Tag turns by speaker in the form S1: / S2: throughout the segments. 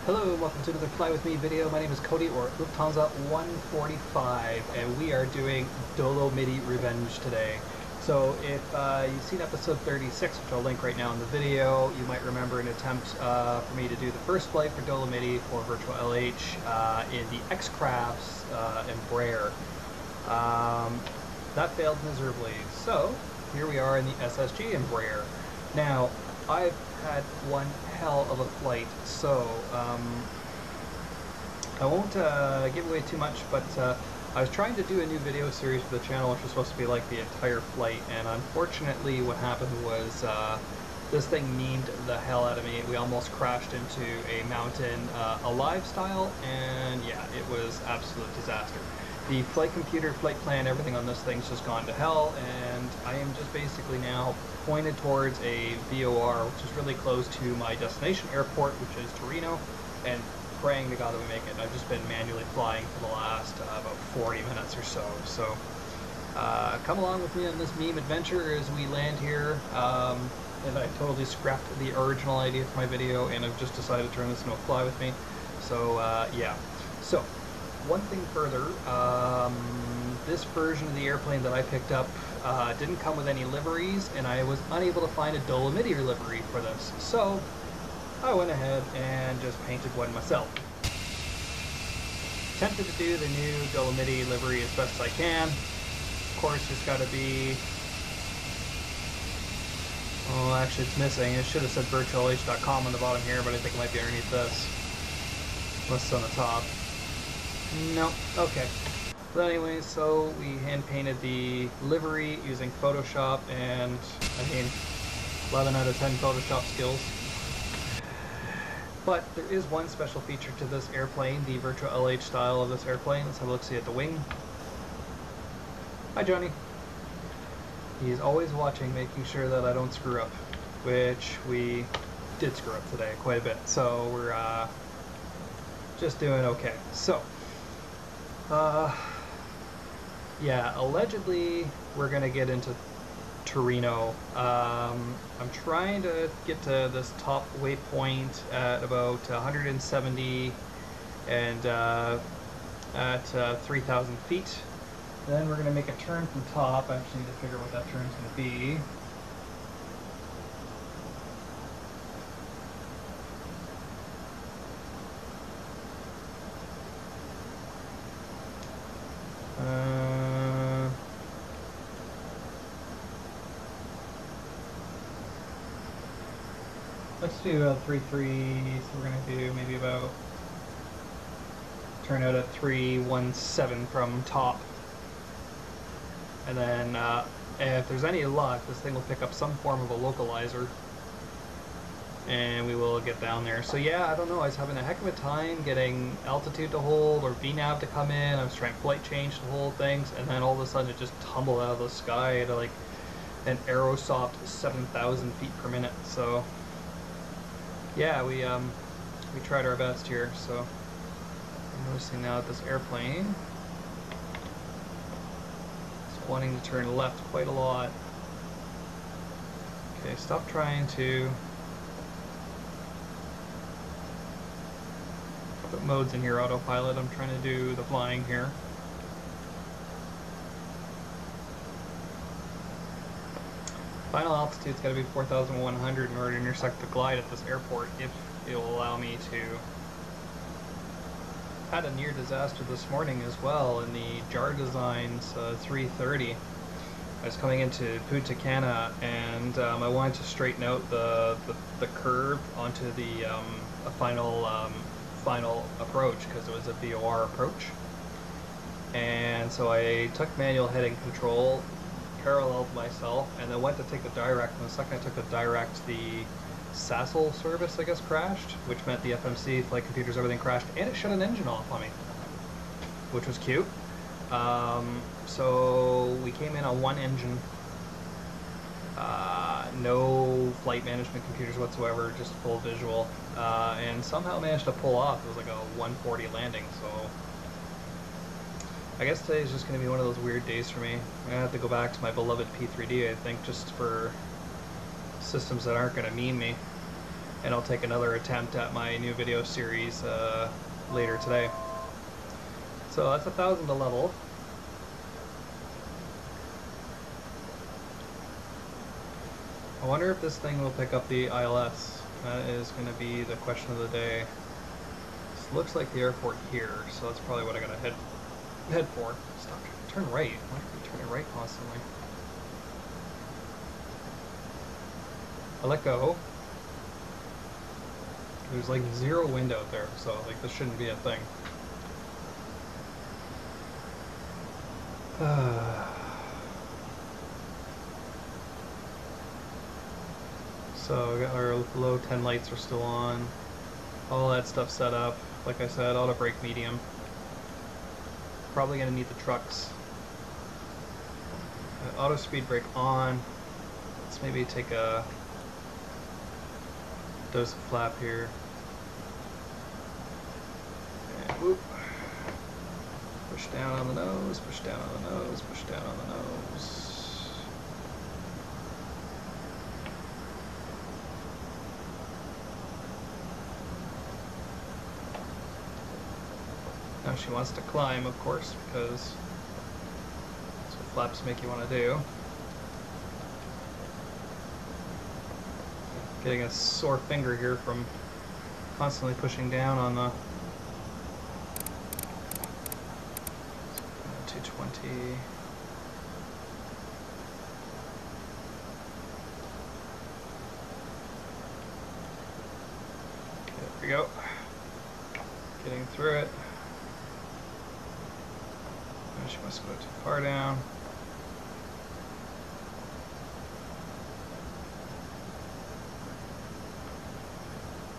S1: Hello, welcome to another Fly With Me video. My name is Cody, or Lufthansa 145, and we are doing Dolomiti Revenge today. So if you've seen episode 36, which I'll link right now in the video, you might remember an attempt for me to do the first flight for Dolomiti for VirtualLH in the X-Crafts Embraer. That failed miserably, so here we are in the SSG Embraer. Now, I've had one hell of a flight, so I won't give away too much, but I was trying to do a new video series for the channel which was supposed to be like the entire flight, and unfortunately what happened was this thing memed the hell out of me. We almost crashed into a mountain alive style, and yeah, it was absolute disaster. The flight computer, flight plan, everything on this thing's just gone to hell, and I am just basically now pointed towards a VOR, which is really close to my destination airport, which is Torino, and praying to God that we make it. I've just been manually flying for the last about 40 minutes or so. So come along with me on this meme adventure as we land here. And I totally scrapped the original idea for my video, and I've just decided to turn this into a Fly With Me. So yeah. So one thing further, this version of the airplane that I picked up didn't come with any liveries, and I was unable to find a Dolomiti livery for this. So I went ahead and just painted one myself. Attempted to do the new Dolomiti livery as best as I can. Of course, it's got to be... oh, actually it's missing. It should have said virtualh.com on the bottom here, but I think it might be underneath this. Unless it's on the top. No. Okay. But anyway, so we hand painted the livery using Photoshop, and I mean 11 out of 10 Photoshop skills. But there is one special feature to this airplane, the VirtualLH style of this airplane. Let's have a look-see at the wing. Hi Johnny. He's always watching, making sure that I don't screw up, which we did screw up today quite a bit. So we're just doing okay. So yeah, allegedly we're gonna get into Torino. I'm trying to get to this top waypoint at about 170 and at 3,000 feet. Then we're gonna make a turn from top. I actually need to figure out what that turn's gonna be. Let's do 3.3, so we're going to do maybe about, turn out at 317 from top. And then if there's any luck, this thing will pick up some form of a localizer, and we will get down there. So yeah, I don't know, I was having a heck of a time getting altitude to hold or VNAV to come in. I was trying flight change to hold things, and then all of a sudden it just tumbled out of the sky to like an aerosoft 7,000 feet per minute. So yeah, we tried our best here. So I'm noticing now that this airplane is wanting to turn left quite a lot. Okay, stop trying to put modes in here, autopilot. I'm trying to do the flying here. Final altitude's got to be 4,100 in order to intersect the glide at this airport, if it will allow me to. Had a near disaster this morning as well in the Jar Designs 330. I was coming into Punta Cana, and I wanted to straighten out the curve onto the final approach, because it was a VOR approach. And so I took manual heading control, paralleled myself, and then went to take the direct, and the second I took the direct, the SASL service, I guess, crashed, which meant the FMC, flight computers, everything crashed, and it shut an engine off on me, which was cute. So we came in on one engine, no flight management computers whatsoever, just full visual, and somehow managed to pull off. It was like a 140 landing, so I guess today is just going to be one of those weird days for me. I'm going to have to go back to my beloved P3D, I think, just for systems that aren't going to meme me. and I'll take another attempt at my new video series later today. So that's 1,000 to level. I wonder if this thing will pick up the ILS. That is going to be the question of the day. This looks like the airport here, so that's probably what I'm going to head for. Stop. Turn right. Why are you turning right constantly? I let go. There's like zero wind out there, so like this shouldn't be a thing. So our low 10 lights are still on. All that stuff set up. Like I said, auto brake medium. Probably gonna need the trucks. Auto speed brake on. Let's maybe take a dose of flap here. And whoop. Push down on the nose, push down on the nose, push down on the nose. Now she wants to climb, of course, because that's what flaps make you want to do. Getting a sore finger here from constantly pushing down on the 220. There we go. Getting through it. She must go too far down.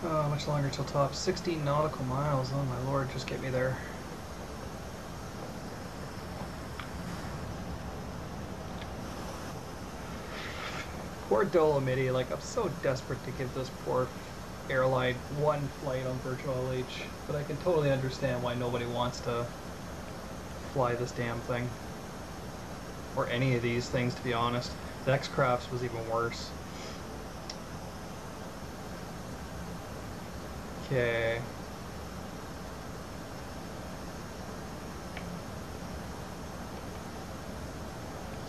S1: Oh, much longer till top. 16 nautical miles. Oh my lord, just get me there. Poor Dolomiti, like I'm so desperate to give this poor airline one flight on VirtualLH, but I can totally understand why nobody wants to fly this damn thing. Or any of these things, to be honest. The X-Crafts was even worse. Okay.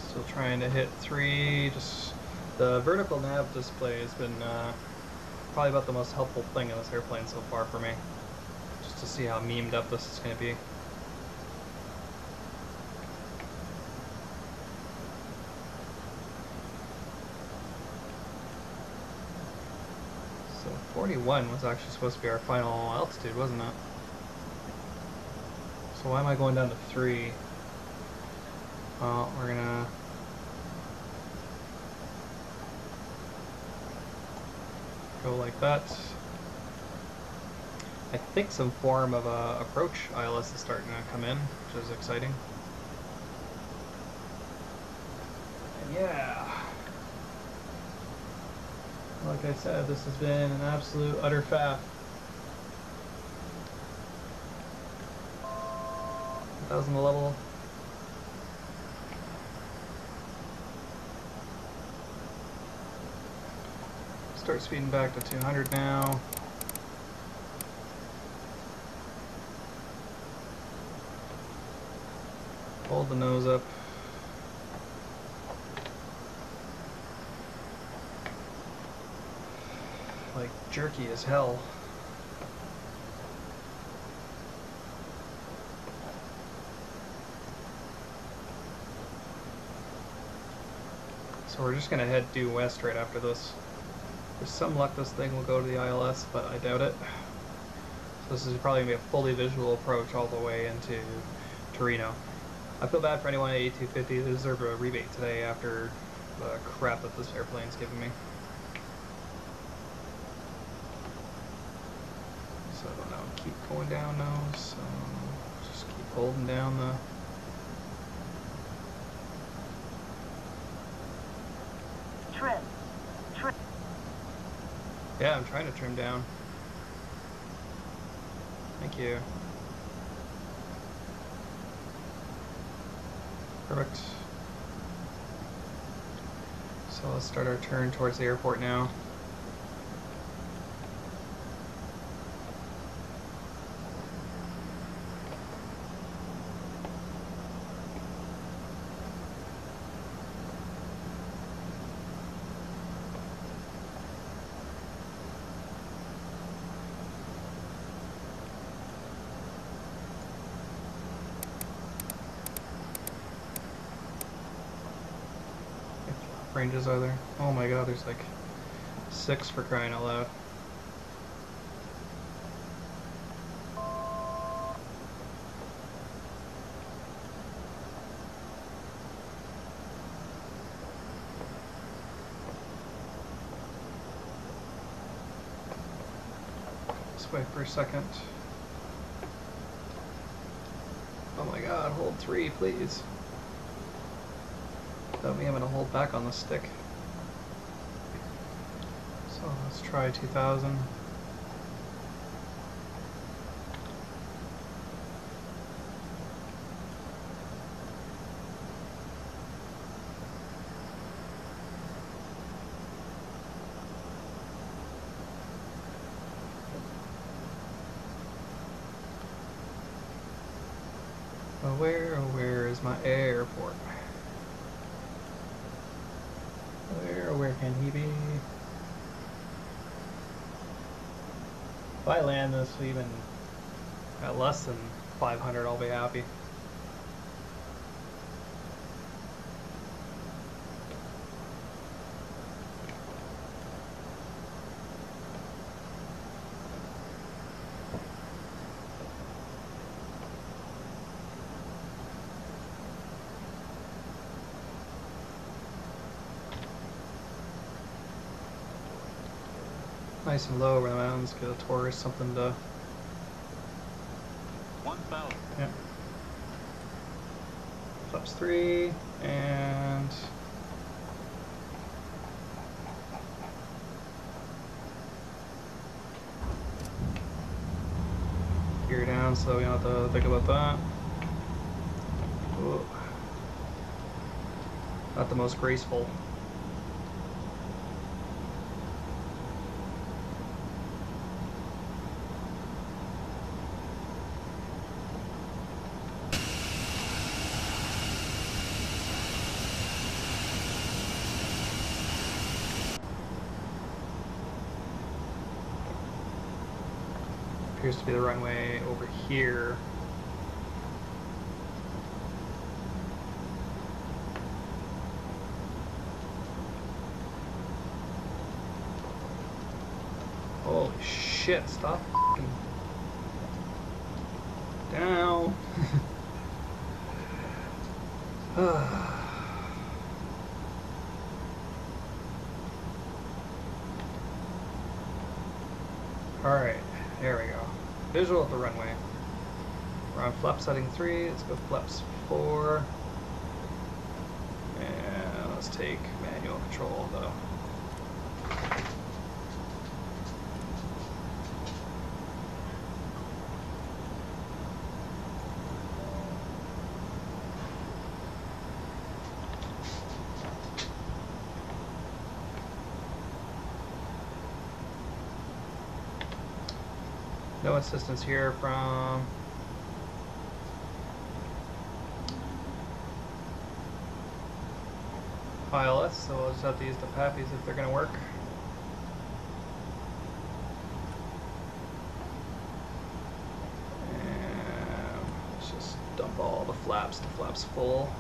S1: Still trying to hit 3. Just the vertical nav display has been probably about the most helpful thing in this airplane so far for me. Just to see how memed up this is going to be. So 41 was actually supposed to be our final altitude, wasn't it? So why am I going down to 3? Well, we're gonna go like that. I think some form of approach ILS is starting to come in, which is exciting. And yeah, like I said, this has been an absolute utter faff. 1,000 level. Start speeding back to 200 now. Hold the nose up. Like jerky as hell. So we're just gonna head due west right after this. With some luck this thing will go to the ILS, but I doubt it. So this is probably going to be a fully visual approach all the way into Torino. I feel bad for anyone at E19550. They deserve a rebate today after the crap that this airplane's given me. So I don't know, keep going down now, so just keep holding down the...
S2: Trim.
S1: Yeah, I'm trying to trim down. Thank you. Perfect. So let's start our turn towards the airport now. ranges are there? Oh my god, there's like 6 for crying out loud. Let's wait for a second. Oh my god, hold 3, please. Without me having to hold back on the stick. So let's try 2000. Where is my airport? Where can he be? If I land this even at less than 500, I'll be happy. Nice and low over the mountains, get a tourist, something to...
S3: 1,000.
S1: Yeah. Flaps 3, and... gear down so we don't have to think about that. Ooh. Not the most graceful. Appears to be the runway over here. Holy shit, stop f***ing down. Alright, there we go. Visual of the runway. We're on flap setting 3, let's go flaps 4. And let's take manual control though. No assistance here from ILS, so we'll just have to use the PAPIs if they're going to work. And let's just dump all the flaps to flaps full.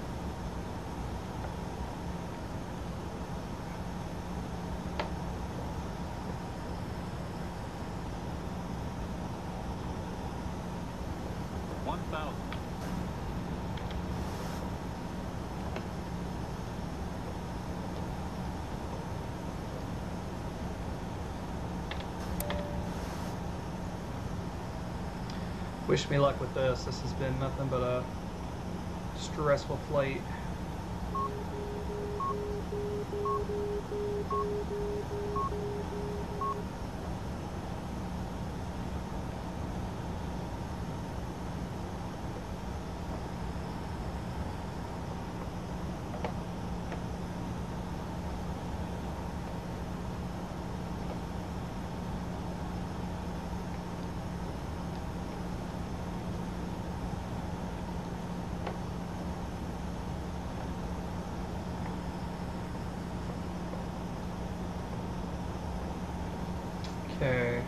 S1: Wish me luck with this. This has been nothing but a stressful flight. Okay.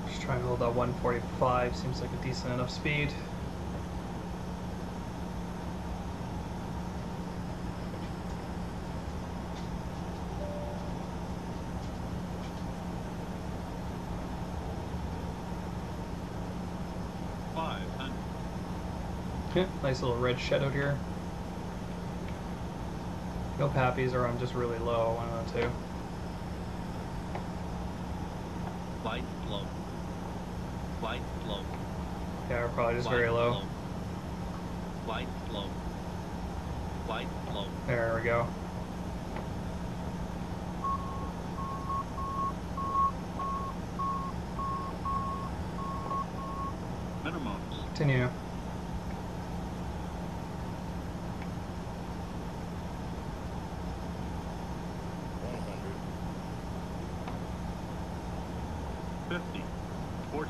S1: Just trying to hold that 145, seems like a decent enough speed. Nice little red shed out here. No pappies, or I'm just really low, one of the two.
S3: Light slow. Light slow.
S1: Yeah, we're probably just
S3: Light
S1: very low.
S3: slow. Light slow. Light slow.
S1: There we go.
S3: Minimums.
S1: Continue.
S3: $50, $40,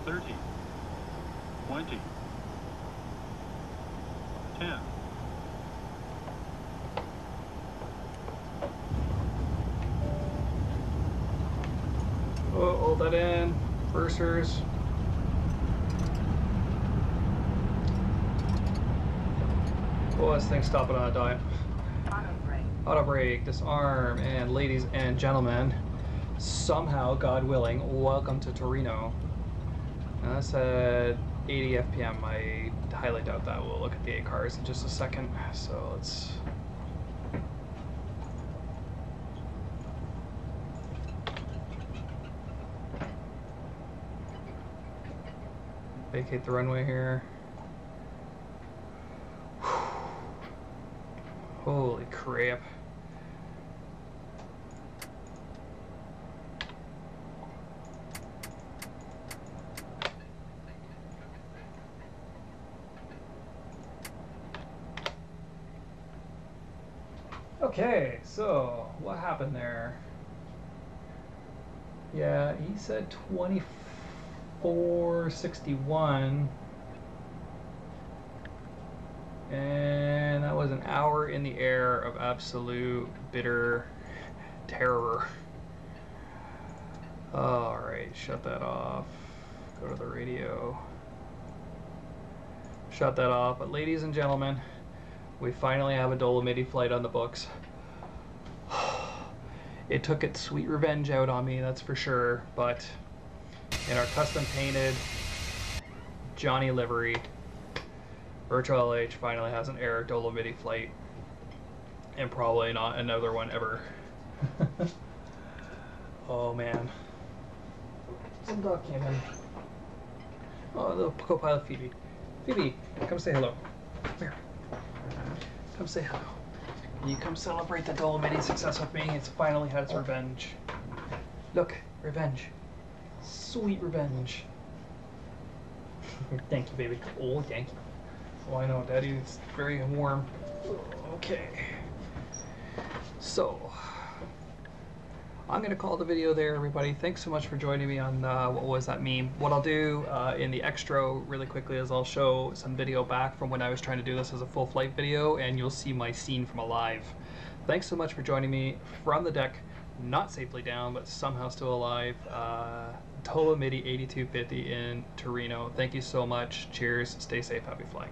S3: $30, $20, $10.
S1: Oh, hold that in. Bursers. Oh, this thing's stopping on a dime.
S2: Auto brake.
S1: Auto brake, disarm, and ladies and gentlemen, somehow, God willing, welcome to Torino. Now that's at 80 FPM. I highly doubt that. We'll look at the 8 cars in just a second. So let's. Vacate the runway here. Holy crap. Okay, so what happened there? Yeah, he said 2461, and that was an hour in the air of absolute bitter terror. Alright, shut that off. Go to the radio. Shut that off. But ladies and gentlemen, we finally have a Dolomiti flight on the books. It took its sweet revenge out on me, that's for sure, but in our custom painted Johnny livery, VirtualLH finally has an air Dolomiti flight, and probably not another one ever. Oh man. Some dog came in. Oh, little co-pilot Phoebe. Phoebe, come say hello. Come here. Come say hello. You come celebrate the Dolomiti success with me. It's finally had its revenge. Look, revenge. Sweet revenge. Thank you, baby. Oh, thank you. Oh, I know, Daddy. It's very warm. Okay. So, I'm going to call the video there, everybody. Thanks so much for joining me on what was that meme. What I'll do in the extra really quickly is I'll show some video back from when I was trying to do this as a full flight video, and you'll see my scene from Alive. Thanks so much for joining me from the deck, not safely down, but somehow still alive. Dolomiti 8250 in Torino. Thank you so much. Cheers. Stay safe. Happy flying.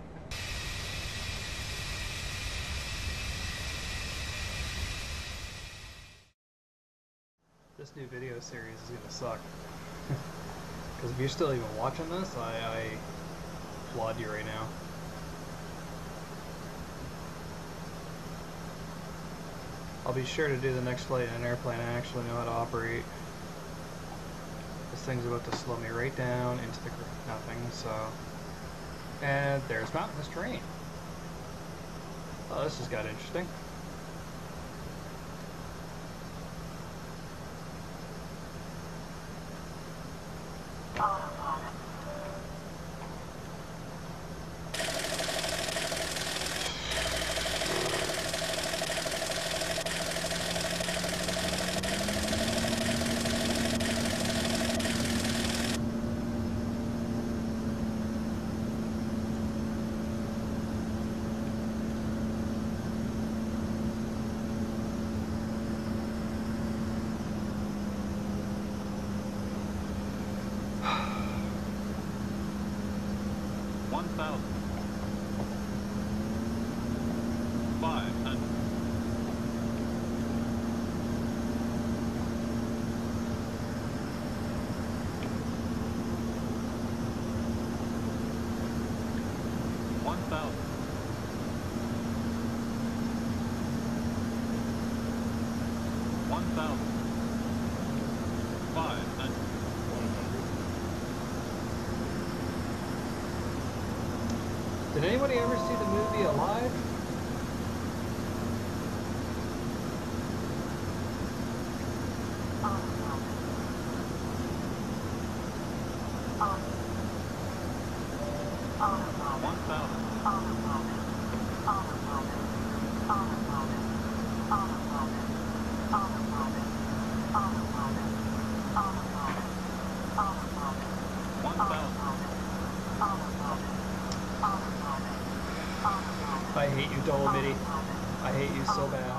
S1: This new video series is gonna suck. Because if you're still even watching this, I applaud you right now. I'll be sure to do the next flight in an airplane I actually know how to operate. This thing's about to slow me right down into the nothing, so. And there's mountainous terrain. Oh, this has got interesting.
S2: Autopilot.
S3: 1,000. 500.
S4: 100.
S1: Did anybody ever see the movie Alive? I hate you, Dolomiti. I hate you so bad.